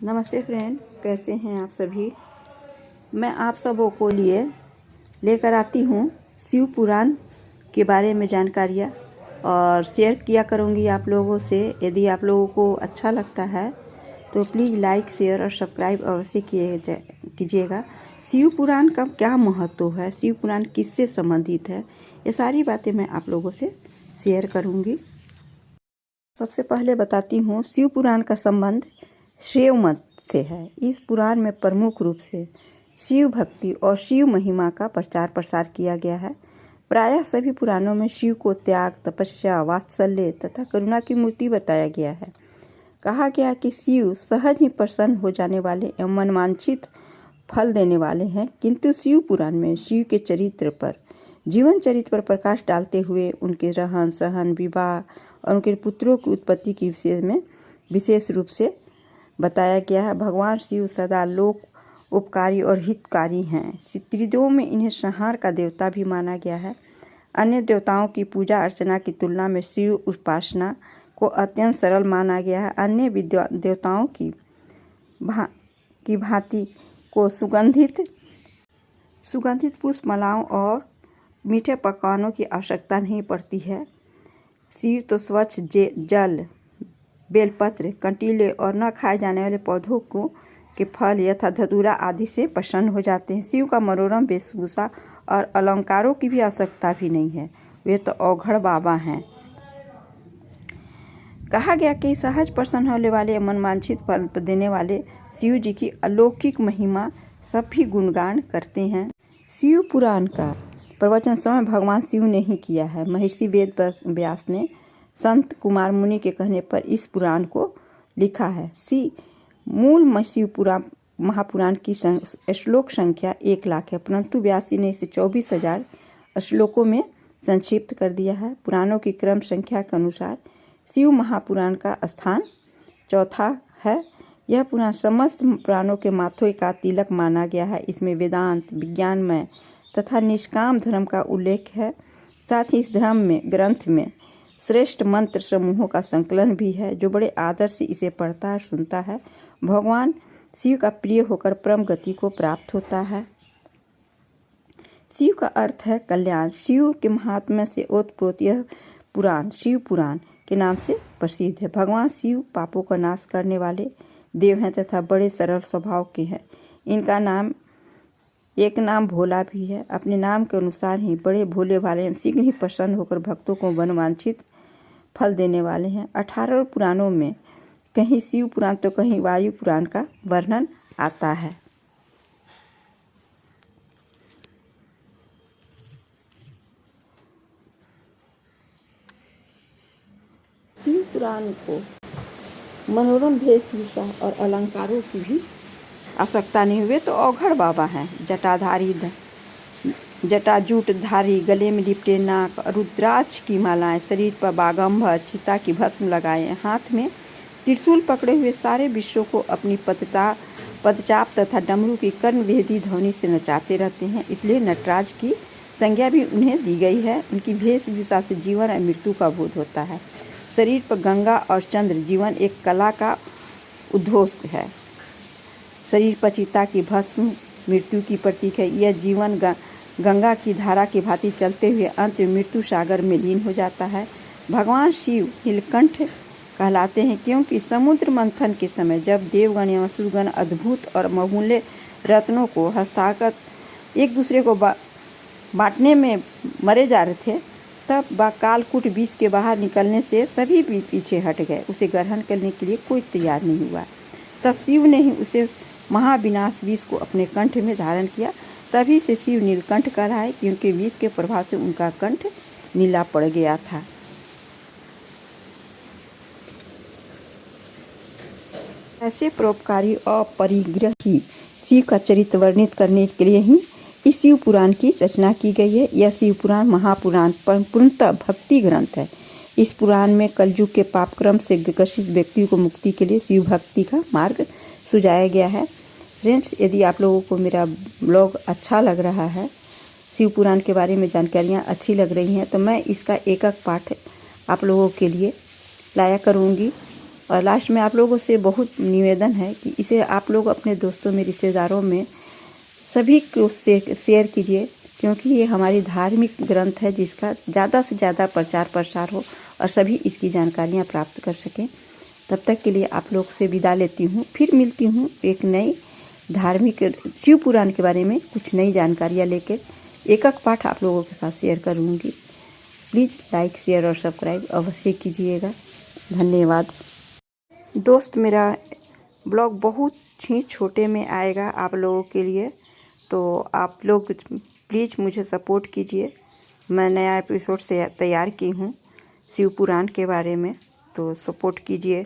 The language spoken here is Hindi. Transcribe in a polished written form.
नमस्ते फ्रेंड, कैसे हैं आप सभी। मैं आप सबों को लिए लेकर आती हूँ शिव पुराण के बारे में जानकारियाँ और शेयर किया करूँगी आप लोगों से। यदि आप लोगों को अच्छा लगता है तो प्लीज़ लाइक, शेयर और सब्सक्राइब अवश्य कीजिएगा। शिव पुराण का क्या महत्व है, शिव पुराण किससे संबंधित है, ये सारी बातें मैं आप लोगों से शेयर करूँगी। सबसे पहले बताती हूँ, शिव पुराण का संबंध शैव मत से है। इस पुराण में प्रमुख रूप से शिव भक्ति और शिव महिमा का प्रचार प्रसार किया गया है। प्रायः सभी पुराणों में शिव को त्याग, तपस्या, वात्सल्य तथा करुणा की मूर्ति बताया गया है। कहा गया कि शिव सहज ही प्रसन्न हो जाने वाले एवं मनवांछित फल देने वाले हैं, किंतु शिव पुराण में शिव के चरित्र पर, जीवन चरित्र पर प्रकाश डालते हुए उनके रहन सहन, विवाह और उनके पुत्रों की उत्पत्ति की विशेष रूप से बताया गया है। भगवान शिव सदा लोक उपकारी और हितकारी हैं। त्रिदेवों में इन्हें संहार का देवता भी माना गया है। अन्य देवताओं की पूजा अर्चना की तुलना में शिव उपासना को अत्यंत सरल माना गया है। अन्य देवताओं की भांति को सुगंधित पुष्पमालाओं और मीठे पकवानों की आवश्यकता नहीं पड़ती है। शिव तो स्वच्छ जल, बेलपत्र, कंटीले और न खाए जाने वाले पौधों के फल यथा धतूरा आदि से प्रसन्न हो जाते हैं। शिव का मनोरम वेशभूषा और अलंकारों की भी आवश्यकता भी नहीं है, वे तो औघड़ बाबा हैं। कहा गया कि सहज प्रसन्न होने वाले, मनवांछित फल देने वाले शिव जी की अलौकिक महिमा सभी गुणगान करते हैं। शिव पुराण का प्रवचन स्वयं भगवान शिव ने ही किया है। महर्षि वेद व्यास ने संत कुमार मुनि के कहने पर इस पुराण को लिखा है। मूल शिव महापुराण की श्लोक संख्या 1,00,000 है, परंतु व्यास ने इसे 24,000 श्लोकों में संक्षिप्त कर दिया है। पुराणों की क्रम संख्या के अनुसार शिव महापुराण का स्थान चौथा है। यह पुराण समस्त पुराणों के माथे का तिलक माना गया है। इसमें वेदांत, विज्ञानमय तथा निष्काम धर्म का उल्लेख है। साथ ही इस ग्रंथ में श्रेष्ठ मंत्र समूहों का संकलन भी है। जो बड़े आदर से इसे पढ़ता और सुनता है, भगवान शिव का प्रिय होकर परम गति को प्राप्त होता है। शिव का अर्थ है कल्याण। शिव के महात्म्य से ओतप्रोत यह पुराण शिव पुराण के नाम से प्रसिद्ध है। भगवान शिव पापों का नाश करने वाले देव हैं तथा बड़े सरल स्वभाव के हैं। इनका एक नाम भोला भी है। अपने नाम के अनुसार ही बड़े भोले वाले हैं। शीघ्र ही प्रसन्न होकर भक्तों को मनवांछित फल देने वाले हैं। 18 पुराणों में कहीं शिव पुराण तो कहीं वायु पुराण का वर्णन आता है। शिव पुराण को मनोरम वेशभूषा और अलंकारों की भी आवश्यकता नहीं हुए तो औघड़ बाबा हैं। जटाजूटधारी, गले में लिपटे नाक, रुद्राक्ष की मालाएं, शरीर पर बागंबर, चिता की भस्म लगाए, हाथ में त्रिशूल पकड़े हुए सारे विश्व को अपनी पदचाप तथा डमरू की कर्णभेदी ध्वनि से नचाते रहते हैं। इसलिए नटराज की संज्ञा भी उन्हें दी गई है। उनकी वेशभूषा से जीवन और मृत्यु का बोध होता है। शरीर पर गंगा और चंद्र, जीवन एक कला का उद्घोष है। शरीर पर चिता की भस्म मृत्यु की प्रतीक है। यह जीवन गंगा की धारा की भांति चलते हुए अंत में मृत्यु सागर में लीन हो जाता है। भगवान शिव नीलकंठ कहलाते हैं, क्योंकि समुद्र मंथन के समय जब देवगण एवं असुरगण अद्भुत और बहुमूल्य रत्नों को हस्ताक्षर एक दूसरे को बांटने में मरे जा रहे थे, तब कालकूट विष के बाहर निकलने से सभी भी पीछे हट गए। उसे ग्रहण करने के लिए कोई तैयार नहीं हुआ। तब शिव ने ही उसे महाविनाश विष को अपने कंठ में धारण किया। तभी से शिव नीलकंठ कहलाए, क्योंकि विष के प्रभाव से उनका कंठ नीला पड़ गया था। ऐसे परोपकारी और परिग्रही शिव का चरित्र वर्णित करने के लिए ही इस शिव पुराण की रचना की गई है। यह शिव पुराण महापुराण पूर्णतः भक्ति ग्रंथ है। इस पुराण में कलयुग के पापक्रम से ग्रसित व्यक्ति को मुक्ति के लिए शिव भक्ति का मार्ग सुझाया गया है। फ्रेंड्स, यदि आप लोगों को मेरा ब्लॉग अच्छा लग रहा है, शिव पुराण के बारे में जानकारियाँ अच्छी लग रही हैं, तो मैं इसका एक पाठ आप लोगों के लिए लाया करूँगी। और लास्ट में आप लोगों से बहुत निवेदन है कि इसे आप लोग अपने दोस्तों में, रिश्तेदारों में सभी को शेयर कीजिए, क्योंकि ये हमारी धार्मिक ग्रंथ है जिसका ज़्यादा से ज़्यादा प्रचार प्रसार हो और सभी इसकी जानकारियाँ प्राप्त कर सकें। तब तक के लिए आप लोग से विदा लेती हूँ। फिर मिलती हूँ एक नई धार्मिक शिव पुराण के बारे में कुछ नई जानकारियाँ लेकर। एक पाठ आप लोगों के साथ शेयर करूँगी। प्लीज़ लाइक, शेयर और सब्सक्राइब अवश्य कीजिएगा। धन्यवाद दोस्त। मेरा ब्लॉग बहुत ही छोटे में आएगा आप लोगों के लिए, तो आप लोग प्लीज़ मुझे सपोर्ट कीजिए। मैं नया एपिसोड से तैयार की हूँ शिव पुराण के बारे में, तो सपोर्ट कीजिए।